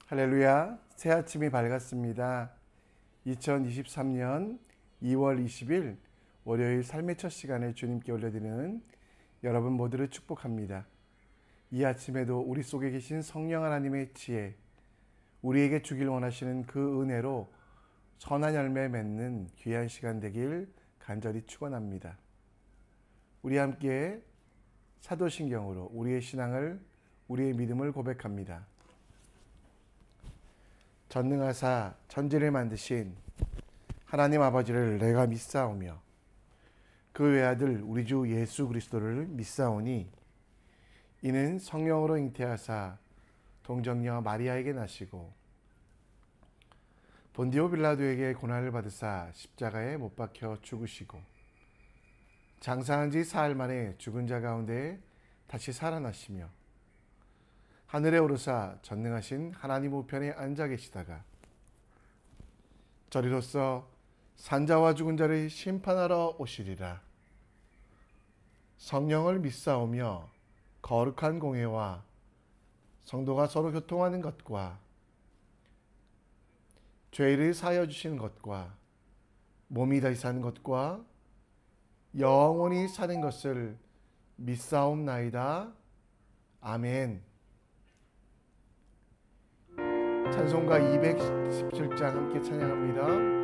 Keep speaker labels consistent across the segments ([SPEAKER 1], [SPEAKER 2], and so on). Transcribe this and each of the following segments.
[SPEAKER 1] 할렐루야, 새 아침이 밝았습니다. 2023년 2월 20일 월요일 삶의 첫 시간에 주님께 올려드리는 여러분 모두를 축복합니다. 이 아침에도 우리 속에 계신 성령 하나님의 지혜, 우리에게 주길 원하시는 그 은혜로 선한 열매 맺는 귀한 시간 되길 간절히 축원합니다. 우리 함께 사도신경으로 우리의 신앙을, 우리의 믿음을 고백합니다. 전능하사 천지를 만드신 하나님 아버지를 내가 믿사오며 그 외아들 우리 주 예수 그리스도를 믿사오니 이는 성령으로 잉태하사 동정녀 마리아에게 나시고 본디오 빌라도에게 고난을 받으사 십자가에 못 박혀 죽으시고 장사한 지 사흘 만에 죽은 자 가운데 다시 살아나시며 하늘에 오르사 전능하신 하나님 우편에 앉아 계시다가 저리로서 산자와 죽은 자를 심판하러 오시리라. 성령을 믿사오며 거룩한 공회와 성도가 서로 교통하는 것과 죄를 사하여 주시는 것과 몸이 다시 사는 것과 영원히 사는 것을 믿사옵나이다. 아멘. 찬송가 217장 함께 찬양합니다.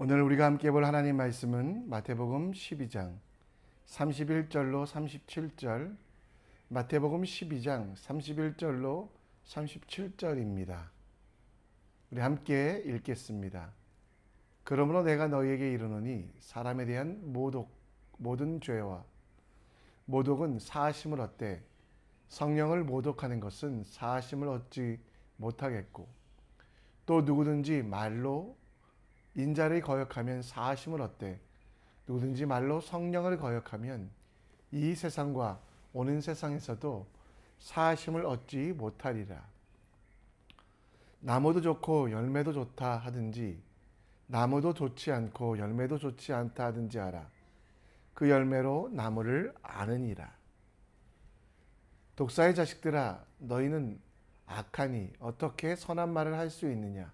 [SPEAKER 1] 오늘 우리가 함께 볼 하나님 말씀은 마태복음 12장 31절로 37절, 마태복음 12장 31절로 37절입니다. 우리 함께 읽겠습니다. 그러므로 내가 너희에게 이르노니 사람에 대한 모든 죄와 모독은 사하심을 얻되 성령을 모독하는 것은 사하심을 얻지 못하겠고 또 누구든지 말로 인자를 거역하면 사하심을 얻되 누구든지 말로 성령을 거역하면 이 세상과 오는 세상에서도 사하심을 얻지 못하리라. 나무도 좋고 열매도 좋다 하든지 나무도 좋지 않고 열매도 좋지 않다 하든지 알아. 그 열매로 나무를 아느니라. 독사의 자식들아, 너희는 악하니 어떻게 선한 말을 할 수 있느냐?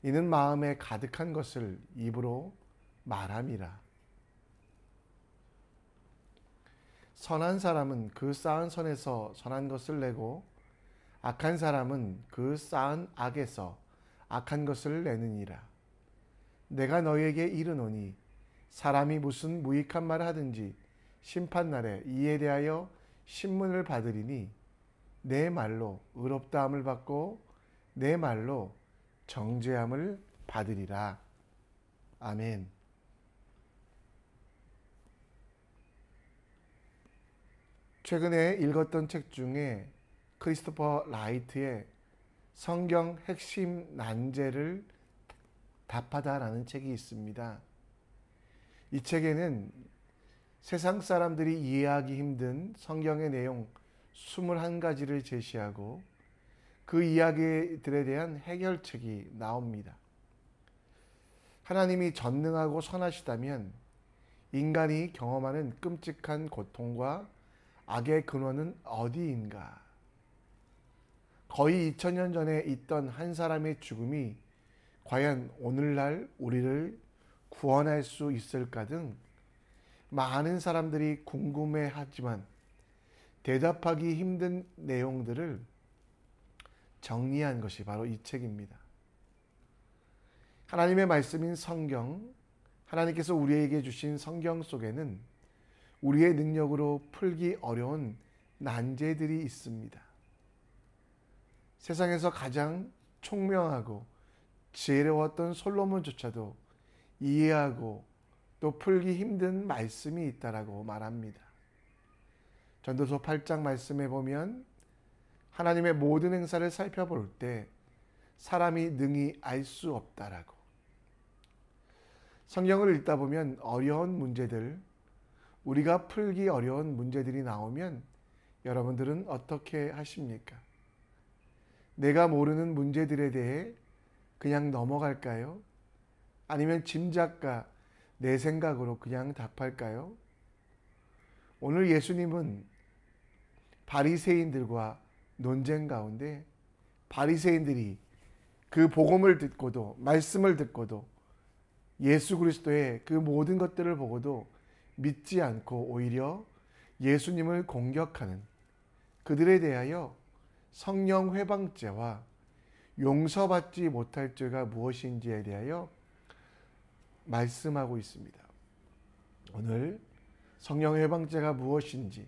[SPEAKER 1] 이는 마음에 가득한 것을 입으로 말함이라. 선한 사람은 그 쌓은 선에서 선한 것을 내고 악한 사람은 그 쌓은 악에서 악한 것을 내느니라. 내가 너희에게 이르노니 사람이 무슨 무익한 말을 하든지 심판날에 이에 대하여 신문을 받으리니 내 말로 의롭다함을 받고 내 말로 정죄함을 받으리라. 아멘. 최근에 읽었던 책 중에 크리스토퍼 라이트의 성경 핵심 난제를 답하다라는 책이 있습니다. 이 책에는 세상 사람들이 이해하기 힘든 성경의 내용 21가지를 제시하고 그 이야기들에 대한 해결책이 나옵니다. 하나님이 전능하고 선하시다면 인간이 경험하는 끔찍한 고통과 악의 근원은 어디인가? 거의 2000년 전에 있던 한 사람의 죽음이 과연 오늘날 우리를 구원할 수 있을까 등 많은 사람들이 궁금해하지만 대답하기 힘든 내용들을 정리한 것이 바로 이 책입니다. 하나님의 말씀인 성경, 하나님께서 우리에게 주신 성경 속에는 우리의 능력으로 풀기 어려운 난제들이 있습니다. 세상에서 가장 총명하고 지혜로웠던 솔로몬조차도 이해하고 또 풀기 힘든 말씀이 있다라고 말합니다. 전도서 8장 말씀에 보면 하나님의 모든 행사를 살펴볼 때 사람이 능히 알 수 없다라고. 성경을 읽다 보면 어려운 문제들, 우리가 풀기 어려운 문제들이 나오면 여러분들은 어떻게 하십니까? 내가 모르는 문제들에 대해 그냥 넘어갈까요? 아니면 짐작과 내 생각으로 그냥 답할까요? 오늘 예수님은 바리새인들과 논쟁 가운데 바리새인들이 그 복음을 듣고도 말씀을 듣고도 예수 그리스도의 그 모든 것들을 보고도 믿지 않고 오히려 예수님을 공격하는 그들에 대하여 성령 회방죄와 용서받지 못할 죄가 무엇인지에 대하여 말씀하고 있습니다. 오늘 성령 회방죄가 무엇인지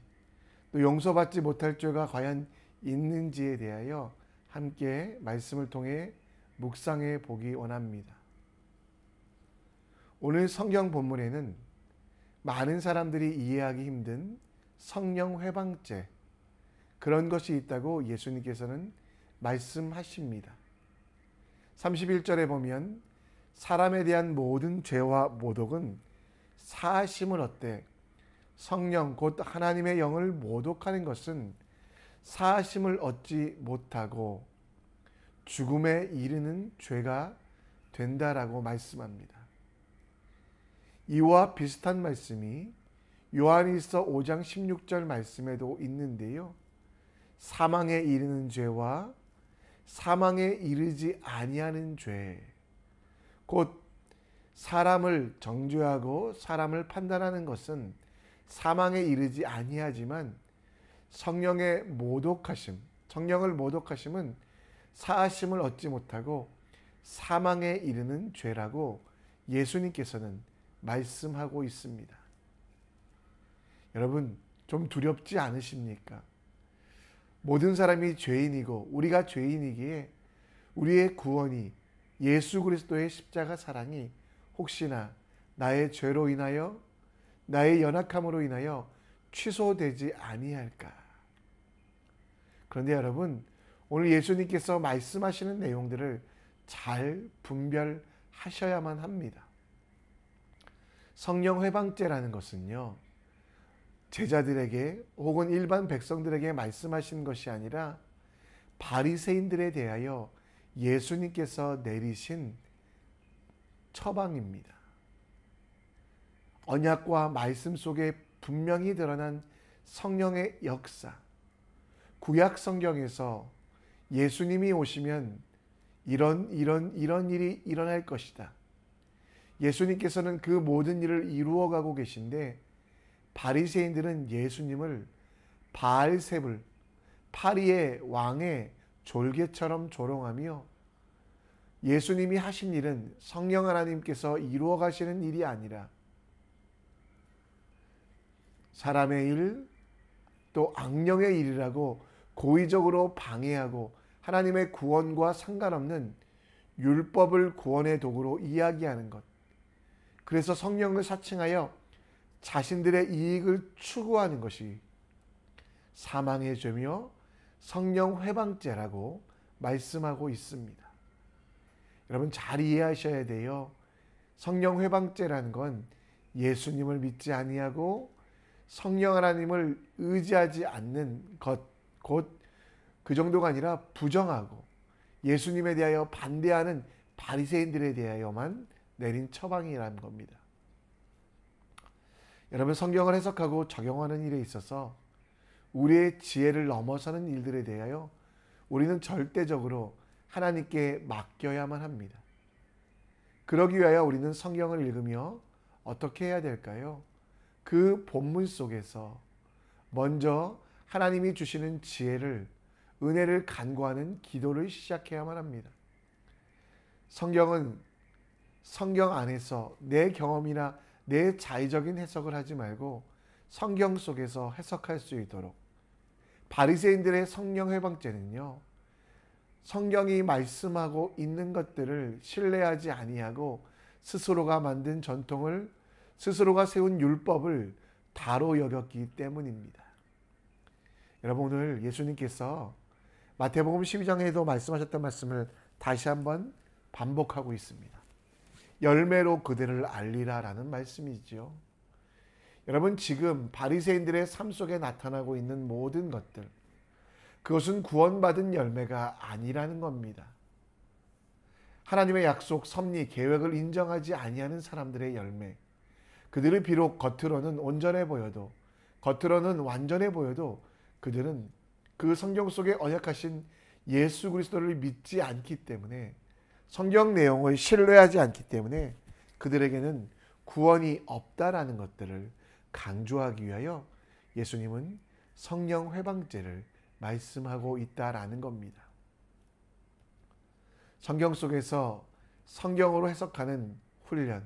[SPEAKER 1] 또 용서받지 못할 죄가 과연 있는지에 대하여 함께 말씀을 통해 묵상해 보기 원합니다. 오늘 성경 본문에는 많은 사람들이 이해하기 힘든 성령 회방죄, 그런 것이 있다고 예수님께서는 말씀하십니다. 31절에 보면 사람에 대한 모든 죄와 모독은 사하심을 얻되 성령 곧 하나님의 영을 모독하는 것은 사하심을 얻지 못하고 죽음에 이르는 죄가 된다라고 말씀합니다. 이와 비슷한 말씀이 요한일서 5장 16절 말씀에도 있는데요. 사망에 이르는 죄와 사망에 이르지 아니하는 죄, 곧 사람을 정죄하고 사람을 판단하는 것은 사망에 이르지 아니하지만 성령의 모독하심, 성령을 모독하심은 사하심을 얻지 못하고 사망에 이르는 죄라고 예수님께서는 말씀하고 있습니다. 여러분, 좀 두렵지 않으십니까? 모든 사람이 죄인이고 우리가 죄인이기에 우리의 구원이 예수 그리스도의 십자가 사랑이 혹시나 나의 죄로 인하여 나의 연약함으로 인하여 취소되지 아니할까? 그런데 여러분, 오늘 예수님께서 말씀하시는 내용들을 잘 분별하셔야만 합니다. 성령 회방죄라는 것은요, 제자들에게 혹은 일반 백성들에게 말씀하신 것이 아니라 바리새인들에 대하여 예수님께서 내리신 처방입니다. 언약과 말씀 속에 분명히 드러난 성령의 역사, 구약 성경에서 예수님이 오시면 이런 일이 일어날 것이다. 예수님께서는 그 모든 일을 이루어가고 계신데 바리새인들은 예수님을 바알세불, 파리의 왕의 졸개처럼 조롱하며 예수님이 하신 일은 성령 하나님께서 이루어 가시는 일이 아니라 사람의 일, 또 악령의 일이라고 고의적으로 방해하고 하나님의 구원과 상관없는 율법을 구원의 도구로 이야기하는 것. 그래서 성령을 사칭하여 자신들의 이익을 추구하는 것이 사망의 죄며 성령 회방죄라고 말씀하고 있습니다. 여러분 잘 이해하셔야 돼요. 성령 회방죄라는 건 예수님을 믿지 아니하고 성령 하나님을 의지하지 않는 것, 곧 그 정도가 아니라 부정하고 예수님에 대하여 반대하는 바리새인들에 대하여만 내린 처방이라는 겁니다. 여러분 성경을 해석하고 적용하는 일에 있어서 우리의 지혜를 넘어서는 일들에 대하여 우리는 절대적으로 하나님께 맡겨야만 합니다. 그러기 위하여 우리는 성경을 읽으며 어떻게 해야 될까요? 그 본문 속에서 먼저 하나님이 주시는 지혜를, 은혜를 간구하는 기도를 시작해야만 합니다. 성경은 성경 안에서 내 경험이나 내 자의적인 해석을 하지 말고 성경 속에서 해석할 수 있도록. 바리새인들의 성령 회방죄는요, 성경이 말씀하고 있는 것들을 신뢰하지 아니하고 스스로가 만든 전통을, 스스로가 세운 율법을 다로 여겼기 때문입니다. 여러분 오늘 예수님께서 마태복음 12장에도 말씀하셨던 말씀을 다시 한번 반복하고 있습니다. 열매로 그들을 알리라 라는 말씀이지요. 여러분 지금 바리새인들의 삶 속에 나타나고 있는 모든 것들, 그것은 구원받은 열매가 아니라는 겁니다. 하나님의 약속, 섭리, 계획을 인정하지 아니하는 사람들의 열매. 그들은 비록 겉으로는 온전해 보여도, 겉으로는 완전해 보여도 그들은 그 성경 속에 언약하신 예수 그리스도를 믿지 않기 때문에, 성경 내용을 신뢰하지 않기 때문에 그들에게는 구원이 없다라는 것들을 강조하기 위하여 예수님은 성령 회방죄를 말씀하고 있다라는 겁니다. 성경 속에서 성경으로 해석하는 훈련,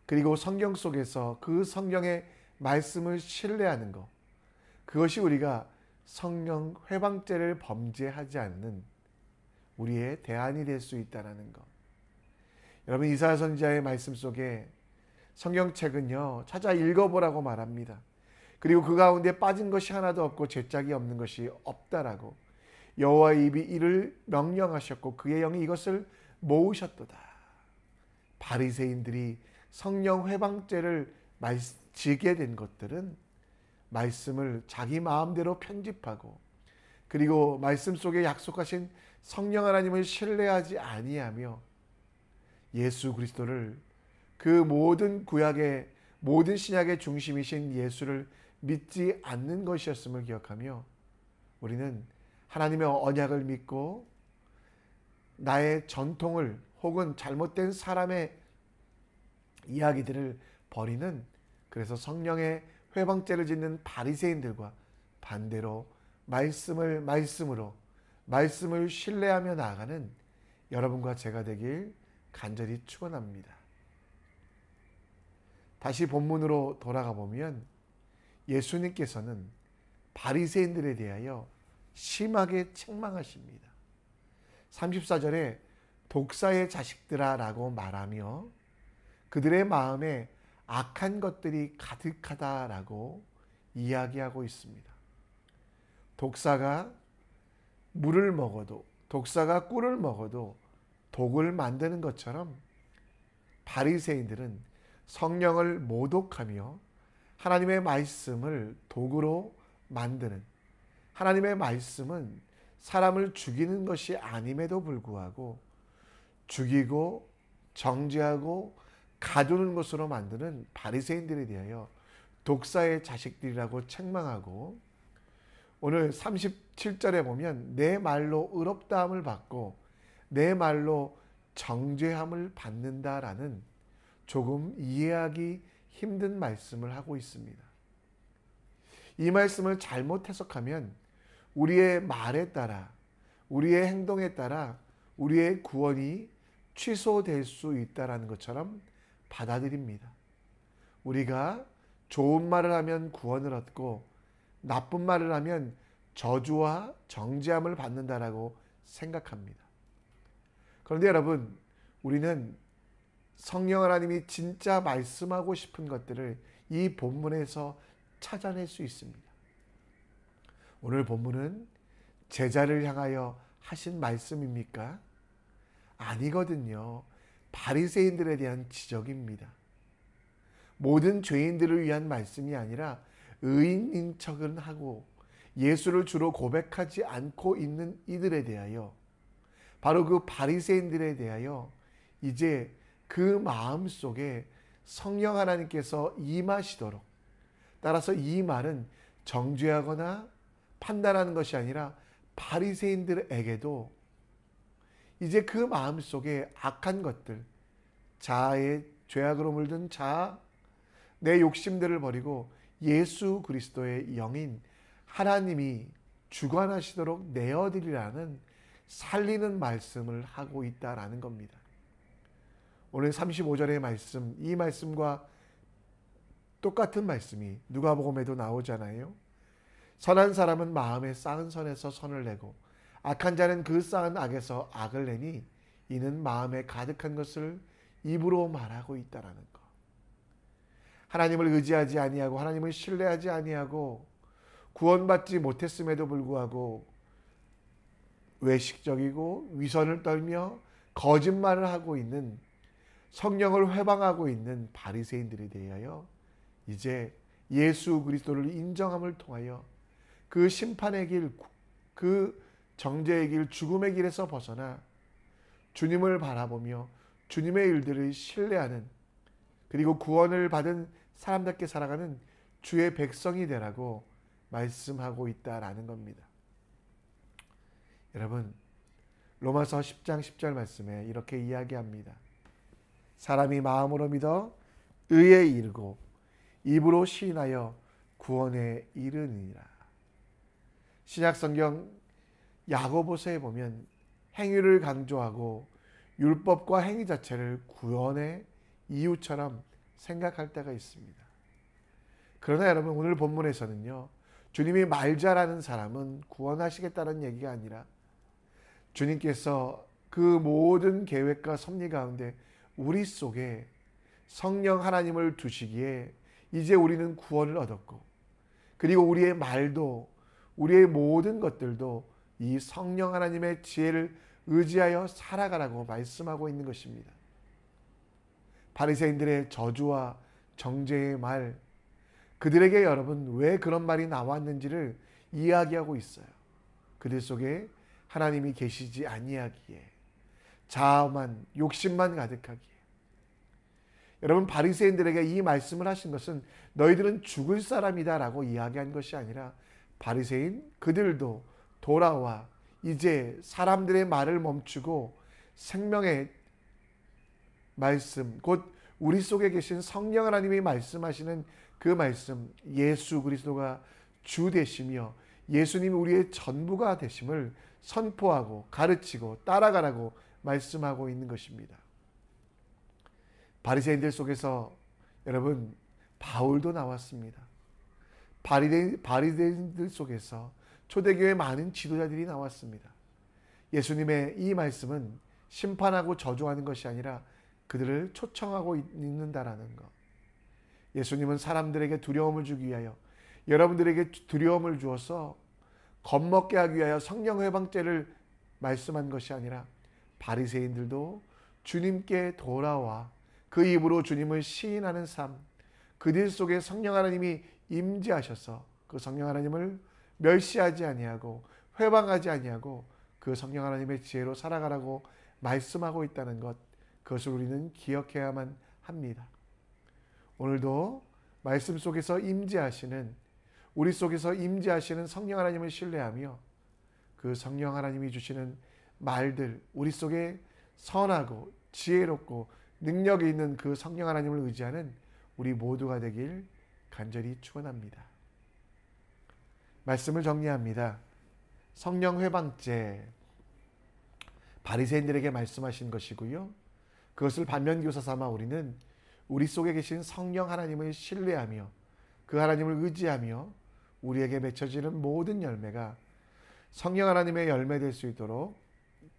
[SPEAKER 1] 그리고 성경 속에서 그 성경의 말씀을 신뢰하는 것, 그것이 우리가 성령 회방죄를 범죄하지 않는 우리의 대안이 될 수 있다는 것. 여러분 이사야 선지자의 말씀 속에 성경책은요, 찾아 읽어보라고 말합니다. 그리고 그 가운데 빠진 것이 하나도 없고 죄짝이 없는 것이 없다라고 여호와의 입이 이를 명령하셨고 그의 영이 이것을 모으셨도다. 바리새인들이 성령 회방죄를 지게 된 것들은 말씀을 자기 마음대로 편집하고, 그리고 말씀 속에 약속하신 성령 하나님을 신뢰하지 아니하며 예수 그리스도를, 그 모든 구약의, 모든 신약의 중심이신 예수를 믿지 않는 것이었음을 기억하며 우리는 하나님의 언약을 믿고 나의 전통을, 혹은 잘못된 사람의 이야기들을 버리는, 그래서 성령의 회방죄를 짓는 바리새인들과 반대로 말씀으로 말씀을 신뢰하며 나아가는 여러분과 제가 되길 간절히 축원합니다. 다시 본문으로 돌아가 보면 예수님께서는 바리새인들에 대하여 심하게 책망하십니다. 34절에 독사의 자식들아 라고 말하며 그들의 마음에 악한 것들이 가득하다라고 이야기하고 있습니다. 독사가 물을 먹어도, 독사가 꿀을 먹어도 독을 만드는 것처럼 바리새인들은 성령을 모독하며 하나님의 말씀을 도구로 만드는, 하나님의 말씀은 사람을 죽이는 것이 아님에도 불구하고 죽이고 정죄하고 가두는 것으로 만드는 바리새인들에 대하여 독사의 자식들이라고 책망하고, 오늘 7절에 보면 내 말로 의롭다함을 받고 내 말로 정죄함을 받는다라는 조금 이해하기 힘든 말씀을 하고 있습니다. 이 말씀을 잘못 해석하면 우리의 말에 따라, 우리의 행동에 따라 우리의 구원이 취소될 수 있다는 것처럼 받아들입니다. 우리가 좋은 말을 하면 구원을 얻고 나쁜 말을 하면 저주와 정죄함을 받는다라고 생각합니다. 그런데 여러분, 우리는 성령 하나님이 진짜 말씀하고 싶은 것들을 이 본문에서 찾아낼 수 있습니다. 오늘 본문은 제자를 향하여 하신 말씀입니까? 아니거든요. 바리새인들에 대한 지적입니다. 모든 죄인들을 위한 말씀이 아니라 의인인 척은 하고 예수를 주로 고백하지 않고 있는 이들에 대하여, 바로 그 바리새인들에 대하여 이제 그 마음 속에 성령 하나님께서 임하시도록, 따라서 이 말은 정죄하거나 판단하는 것이 아니라 바리새인들에게도 이제 그 마음 속에 악한 것들, 자아의 죄악으로 물든 자아, 내 욕심들을 버리고 예수 그리스도의 영인 하나님이 주관하시도록 내어드리라는 살리는 말씀을 하고 있다라는 겁니다. 오늘 35절의 말씀, 이 말씀과 똑같은 말씀이 누가복음에도 나오잖아요. 선한 사람은 마음에 쌓은 선에서 선을 내고 악한 자는 그 쌓은 악에서 악을 내니 이는 마음에 가득한 것을 입으로 말하고 있다라는 것. 하나님을 의지하지 아니하고 하나님을 신뢰하지 아니하고 구원받지 못했음에도 불구하고 외식적이고 위선을 떨며 거짓말을 하고 있는, 성령을 회방하고 있는 바리새인들에 대하여 이제 예수 그리스도를 인정함을 통하여 그 심판의 길, 그 정죄의 길, 죽음의 길에서 벗어나 주님을 바라보며 주님의 일들을 신뢰하는, 그리고 구원을 받은 사람답게 살아가는 주의 백성이 되라고 말씀하고 있다라는 겁니다. 여러분, 로마서 10장 10절 말씀에 이렇게 이야기합니다. 사람이 마음으로 믿어 의에 이르고 입으로 시인하여 구원에 이르니라. 신약성경 야고보서에 보면 행위를 강조하고 율법과 행위 자체를 구원의 이유처럼 생각할 때가 있습니다. 그러나 여러분, 오늘 본문에서는요, 주님이 말 잘하는 사람은 구원하시겠다는 얘기가 아니라 주님께서 그 모든 계획과 섭리 가운데 우리 속에 성령 하나님을 두시기에 이제 우리는 구원을 얻었고, 그리고 우리의 말도, 우리의 모든 것들도 이 성령 하나님의 지혜를 의지하여 살아가라고 말씀하고 있는 것입니다. 바리새인들의 저주와 정죄의 말, 그들에게 여러분 왜 그런 말이 나왔는지를 이야기하고 있어요. 그들 속에 하나님이 계시지 아니하기에, 자아만, 욕심만 가득하기에. 여러분, 바리새인들에게 이 말씀을 하신 것은 너희들은 죽을 사람이다 라고 이야기한 것이 아니라, 바리새인 그들도 돌아와 이제 사람들의 말을 멈추고 생명의 말씀, 곧 우리 속에 계신 성령 하나님이 말씀하시는 그 말씀, 예수 그리스도가 주 되시며 예수님이 우리의 전부가 되심을 선포하고 가르치고 따라가라고 말씀하고 있는 것입니다. 바리새인들 속에서 여러분 바울도 나왔습니다. 바리새인들 속에서 초대교회 많은 지도자들이 나왔습니다. 예수님의 이 말씀은 심판하고 저주하는 것이 아니라 그들을 초청하고 있는다라는 것. 예수님은 사람들에게 두려움을 주기 위하여, 여러분들에게 두려움을 주어서 겁먹게 하기 위하여 성령 회방죄를 말씀한 것이 아니라, 바리새인들도 주님께 돌아와 그 입으로 주님을 시인하는 삶, 그들 속에 성령 하나님이 임재하셔서 그 성령 하나님을 멸시하지 아니하고 회방하지 아니하고 그 성령 하나님의 지혜로 살아가라고 말씀하고 있다는 것, 그것을 우리는 기억해야만 합니다. 오늘도 말씀 속에서 임재하시는, 우리 속에서 임재하시는 성령 하나님을 신뢰하며 그 성령 하나님이 주시는 말들, 우리 속에 선하고 지혜롭고 능력이 있는 그 성령 하나님을 의지하는 우리 모두가 되길 간절히 축원합니다. 말씀을 정리합니다. 성령 회방죄, 바리새인들에게 말씀하신 것이고요. 그것을 반면교사 삼아 우리는 우리 속에 계신 성령 하나님을 신뢰하며 그 하나님을 의지하며 우리에게 맺혀지는 모든 열매가 성령 하나님의 열매 될 수 있도록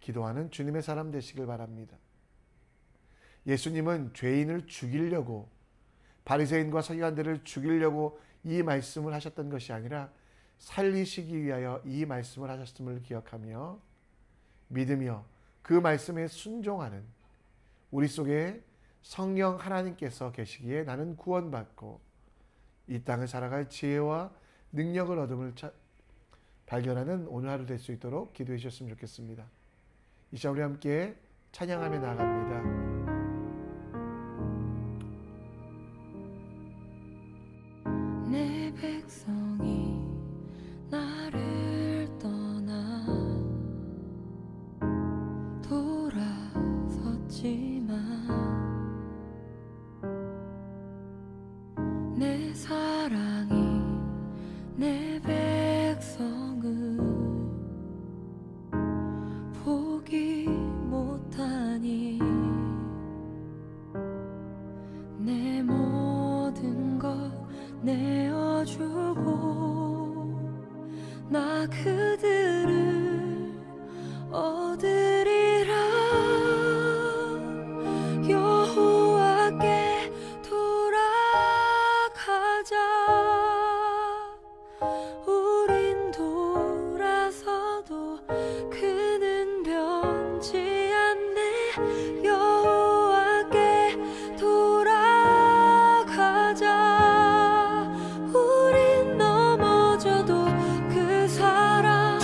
[SPEAKER 1] 기도하는 주님의 사람 되시길 바랍니다. 예수님은 죄인을 죽이려고, 바리새인과 서기관들을 죽이려고 이 말씀을 하셨던 것이 아니라 살리시기 위하여 이 말씀을 하셨음을 기억하며 믿으며 그 말씀에 순종하는 우리 속에 성령 하나님께서 계시기에 나는 구원받고 이 땅을 살아갈 지혜와 능력을 얻음을 발견하는 오늘 하루 될 수 있도록 기도해 주셨으면 좋겠습니다. 이 시간 우리 함께 찬양하며 나아갑니다.
[SPEAKER 2] 내 백성이 나를 떠나 돌아섰지만 내 사랑이 내 백성을 포기 못하니 내 모든 것 내어주고 나 그들을 얻으리라. 여호와께 돌아가자. 우린 돌아서도 그는 변치 않네. 여호와께 돌아가자. 우린 넘어져도 그 사랑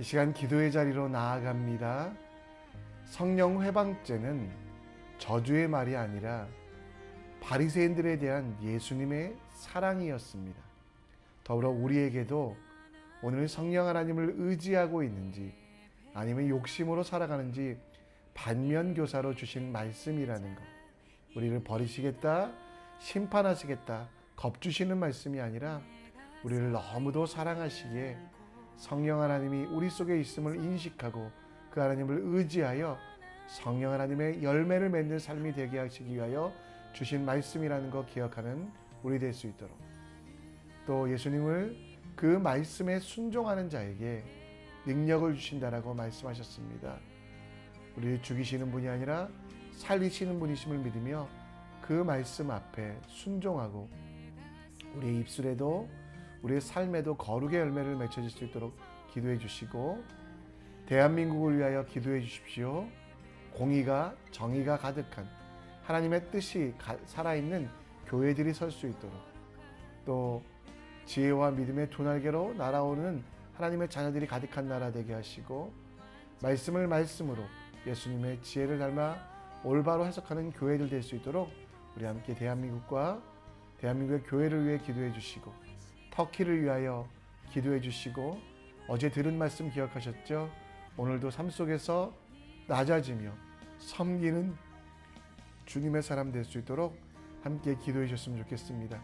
[SPEAKER 1] 시간 기도의 자리로 나아갑니다. 성령 회방죄는 저주의 말이 아니라 바리새인들에 대한 예수님의 사랑이었습니다. 더불어 우리에게도 오늘 성령 하나님을 의지하고 있는지 아니면 욕심으로 살아가는지 반면교사로 주신 말씀이라는 것. 우리를 버리시겠다, 심판하시겠다, 겁주시는 말씀이 아니라 우리를 너무도 사랑하시기에 성령 하나님이 우리 속에 있음을 인식하고 그 하나님을 의지하여 성령 하나님의 열매를 맺는 삶이 되게 하시기 위하여 주신 말씀이라는 것 기억하는 우리 될 수 있도록, 또 예수님을 그 말씀에 순종하는 자에게 능력을 주신다라고 말씀하셨습니다. 우리를 죽이시는 분이 아니라 살리시는 분이심을 믿으며 그 말씀 앞에 순종하고 우리의 입술에도 우리의 삶에도 거룩의 열매를 맺혀질 수 있도록 기도해 주시고, 대한민국을 위하여 기도해 주십시오. 공의가 정의가 가득한 하나님의 뜻이 살아있는 교회들이 설 수 있도록, 또 지혜와 믿음의 두 날개로 날아오는 하나님의 자녀들이 가득한 나라 되게 하시고, 말씀을 말씀으로 예수님의 지혜를 닮아 올바로 해석하는 교회들 될 수 있도록 우리 함께 대한민국과 대한민국의 교회를 위해 기도해 주시고, 터키를 위하여 기도해 주시고, 어제 들은 말씀 기억하셨죠? 오늘도 삶 속에서 낮아지며 섬기는 주님의 사람 될 수 있도록 함께 기도해 주셨으면 좋겠습니다.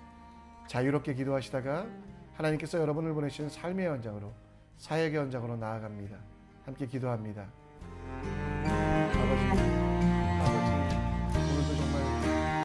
[SPEAKER 1] 자유롭게 기도하시다가 하나님께서 여러분을 보내신 삶의 현장으로, 사역의 현장으로 나아갑니다. 함께 기도합니다. 아버지,